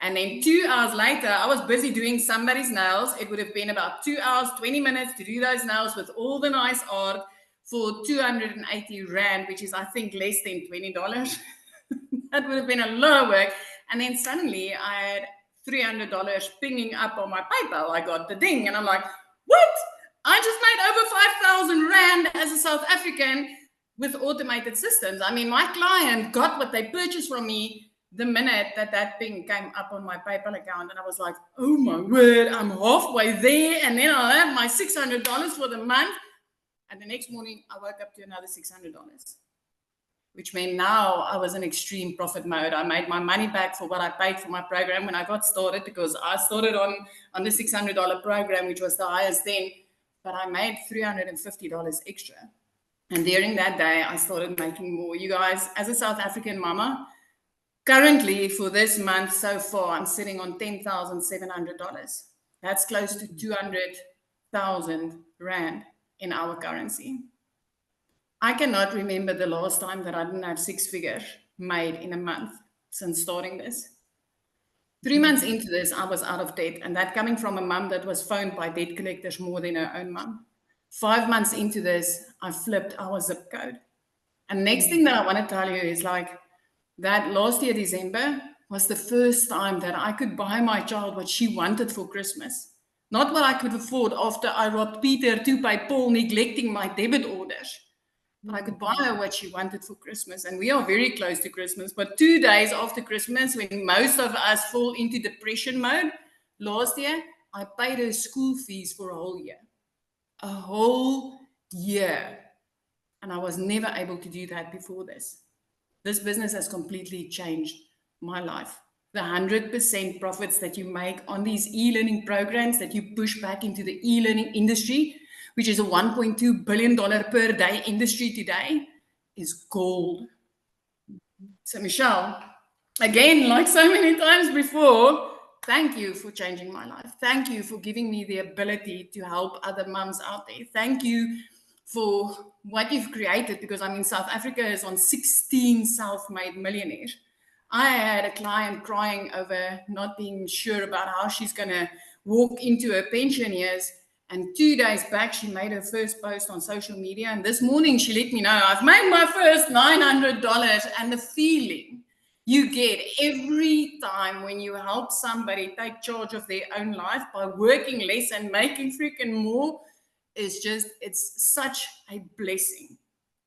And then 2 hours later, I was busy doing somebody's nails. It would have been about 2 hours, 20 minutes to do those nails with all the nice art for 280 Rand, which is, I think, less than $20. That would have been a lot of work. And then suddenly I had $300 pinging up on my PayPal. I got the ding, and I'm like, what? I just made over 5,000 Rand as a South African with automated systems. I mean, my client got what they purchased from me the minute that ping came up on my PayPal account. And I was like, oh my word, I'm halfway there, and then I'll have my $600 for the month. And the next morning, I woke up to another $600, which meant now I was in extreme profit mode. I made my money back for what I paid for my program when I got started, because I started on the $600 program, which was the highest then. but I made $350 extra. And during that day, I started making more. You guys, as a South African mama, currently for this month so far, I'm sitting on $10,700. That's close to 200,000 Rand in our currency. I cannot remember the last time that I didn't have 6 figures made in a month since starting this. 3 months into this, I was out of debt, and that coming from a mum that was phoned by debt collectors more than her own mum. 5 months into this, I flipped our zip code. And next thing that I want to tell you is like that last year, December, was the first time that I could buy my child what she wanted for Christmas. Not what I could afford after I robbed Peter to pay Paul, neglecting my debit orders. But I could buy her what she wanted for Christmas. And we are very close to Christmas. But 2 days after Christmas, when most of us fall into depression mode, last year, I paid her school fees for a whole year. A whole year. And I was never able to do that before this. This business has completely changed my life. The 100% profits that you make on these e-learning programs that you push back into the e-learning industry, which is a $1.2 billion per day industry today, is gold. So Michelle, again, like so many times before, thank you for changing my life. Thank you for giving me the ability to help other mums out there. Thank you for what you've created, because I mean, South Africa is on 16 self-made millionaires. I had a client crying over not being sure about how she's going to walk into her pension years. And 2 days back, she made her first post on social media. And this morning, she let me know, I've made my first $900. And the feeling you get every time when you help somebody take charge of their own life by working less and making freaking more is just, it's such a blessing.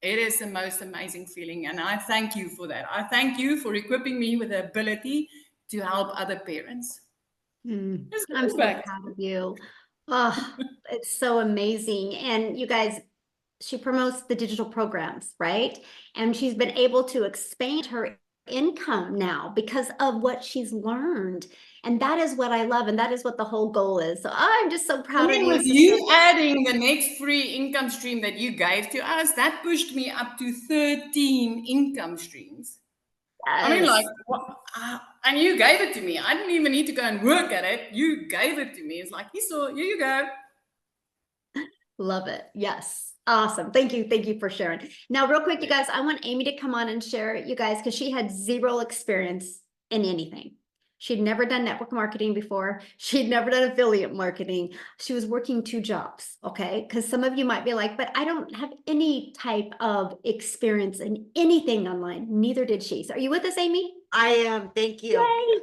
It is the most amazing feeling. And I thank you for that. I thank you for equipping me with the ability to help other parents. I'm so proud of you. Oh, it's so amazing. And you guys, she promotes the digital programs, right? And she's been able to expand her income now because of what she's learned. And that is what I love. And that is what the whole goal is. So I'm just so proud of you. With you adding the next free income stream that you gave to us, that pushed me up to 13 income streams. Yes. I mean, like, and you gave it to me. I didn't even need to go and work at it. You gave it to me. It's like, here you go. Love it. Yes. Awesome. Thank you. Thank you for sharing. Now, real quick, you guys, I want Amy to come on and share, you guys, because she had zero experience in anything. She'd never done network marketing before. She'd never done affiliate marketing. She was working 2 jobs. Okay. Because some of you might be like, but I don't have any type of experience in anything online. Neither did she. So are you with us, Amy? I am. Thank you. Yay.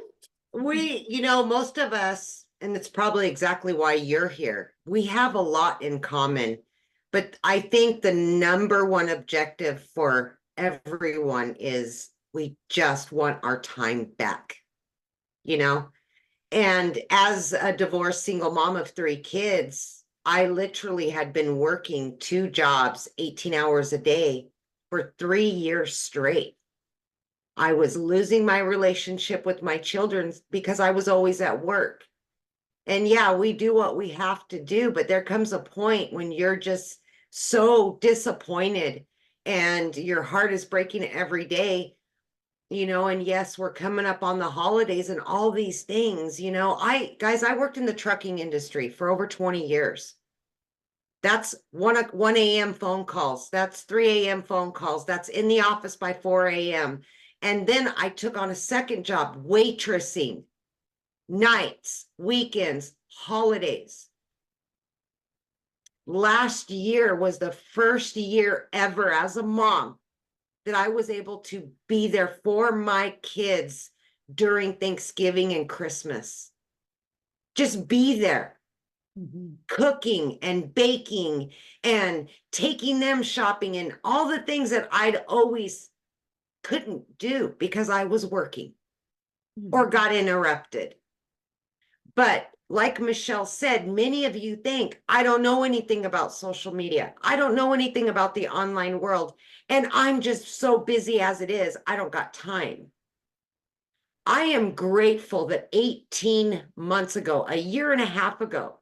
Most of us, and it's probably exactly why you're here, we have a lot in common. But I think the number one objective for everyone is we just want our time back. And as a divorced single mom of 3 kids, I literally had been working 2 jobs, 18 hours a day for 3 years straight. I was losing my relationship with my children because I was always at work. And yeah, we do what we have to do, but there comes a point when you're just so disappointed and your heart is breaking every day. And yes, we're coming up on the holidays and all these things, I worked in the trucking industry for over 20 years. That's 1 a.m. phone calls. That's 3 a.m. phone calls. That's in the office by 4 a.m. And then I took on a second job, waitressing, nights, weekends, holidays. Last year was the first year ever as a mom that I was able to be there for my kids during Thanksgiving and Christmas. Just be there, cooking and baking and taking them shopping and all the things that I'd always couldn't do because I was working or got interrupted. But like Michelle said, many of you think, I don't know anything about social media. I don't know anything about the online world. And I'm just so busy as it is. I don't got time. I am grateful that 18 months ago, a year and a half ago,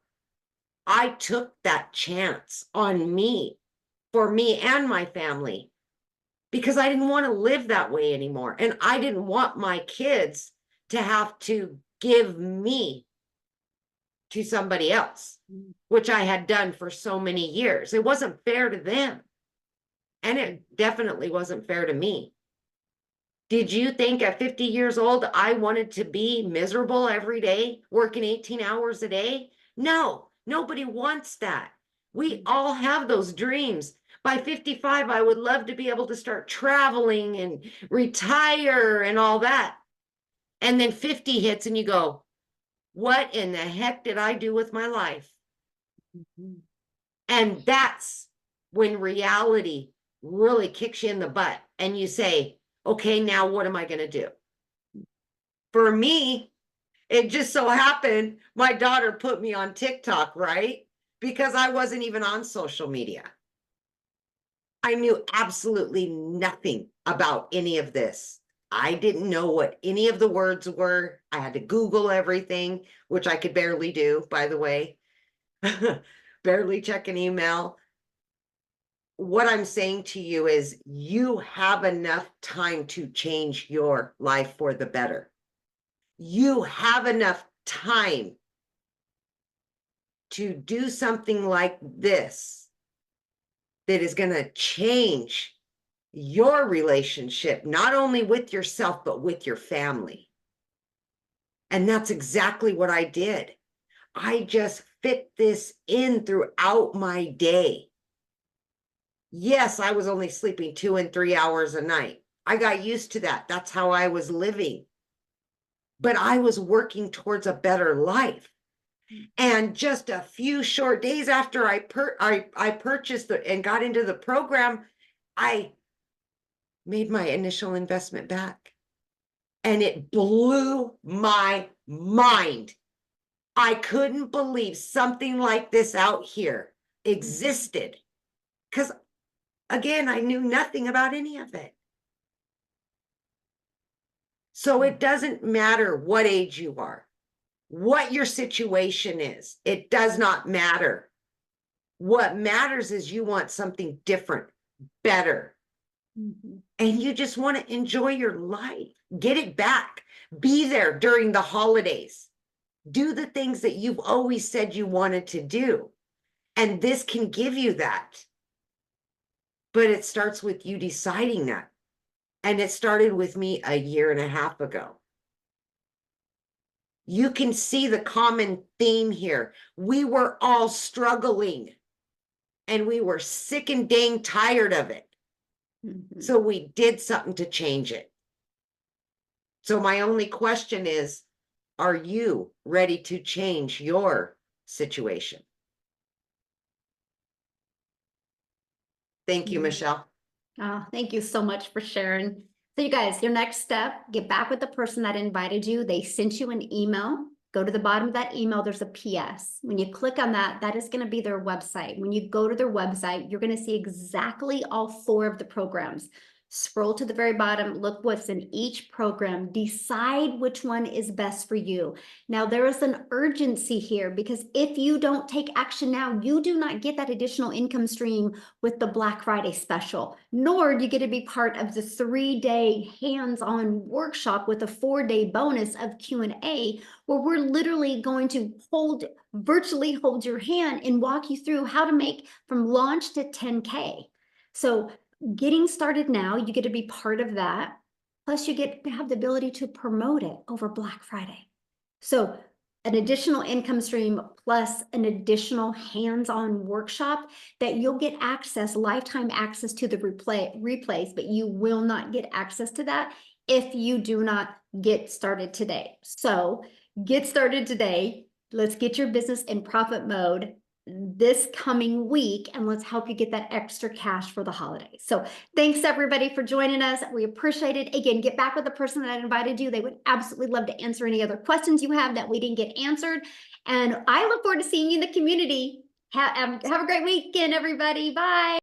I took that chance on me, for me and my family, because I didn't want to live that way anymore. And I didn't want my kids to have to give me to somebody else, which I had done for so many years. It wasn't fair to them. And it definitely wasn't fair to me. Did you think at 50 years old, I wanted to be miserable every day, working 18 hours a day? No, nobody wants that. We all have those dreams. By 55, I would love to be able to start traveling and retire and all that. And then 50 hits and you go, what in the heck did I do with my life? And that's when reality really kicks you in the butt and you say, okay, now what am I going to do? For me, it just so happened my daughter put me on TikTok, right? Because I wasn't even on social media. I knew absolutely nothing about any of this. I didn't know what any of the words were. I had to Google everything, which I could barely do, by the way. Barely check an email. What I'm saying to you is you have enough time to change your life for the better. You have enough time to do something like this that is going to change your relationship, not only with yourself, but with your family. And that's exactly what I did. I just fit this in throughout my day. Yes, I was only sleeping 2 and 3 hours a night. I got used to that. That's how I was living. But I was working towards a better life. And just a few short days after I purchased and got into the program, I made my initial investment back. And it blew my mind. I couldn't believe something like this out here existed. Because again, I knew nothing about any of it. So it doesn't matter what age you are, what your situation is. It does not matter. What matters is you want something different, better. And you just want to enjoy your life. Get it back. Be there during the holidays. Do the things that you've always said you wanted to do. And this can give you that. But it starts with you deciding that. And it started with me a year and a half ago. You can see the common theme here. We were all struggling. And we were sick and dang tired of it. So we did something to change it. So my only question is, are you ready to change your situation? Thank you, Michelle. Oh, thank you so much for sharing. So you guys, your next step, get back with the person that invited you. They sent you an email. Go to the bottom of that email, there's a PS. When you click on that, that is going to be their website. When you go to their website, you're going to see exactly all 4 of the programs. Scroll to the very bottom, look what's in each program, decide which one is best for you. Now, there is an urgency here because if you don't take action now, you do not get that additional income stream with the Black Friday special, nor do you get to be part of the 3-day hands-on workshop with a 4-day bonus of Q&A, where we're literally going to virtually hold your hand and walk you through how to make from launch to 10K. So getting started now, you get to be part of that. Plus you get to have the ability to promote it over Black Friday. So an additional income stream plus an additional hands-on workshop that you'll get access, lifetime access to the replays, but you will not get access to that if you do not get started today. So get started today. Let's get your business in profit mode this coming week, and let's help you get that extra cash for the holidays. So thanks everybody for joining us. We appreciate it. Again, get back with the person that invited you. They would absolutely love to answer any other questions you have that we didn't get answered. And I look forward to seeing you in the community. Have a great weekend, everybody. Bye.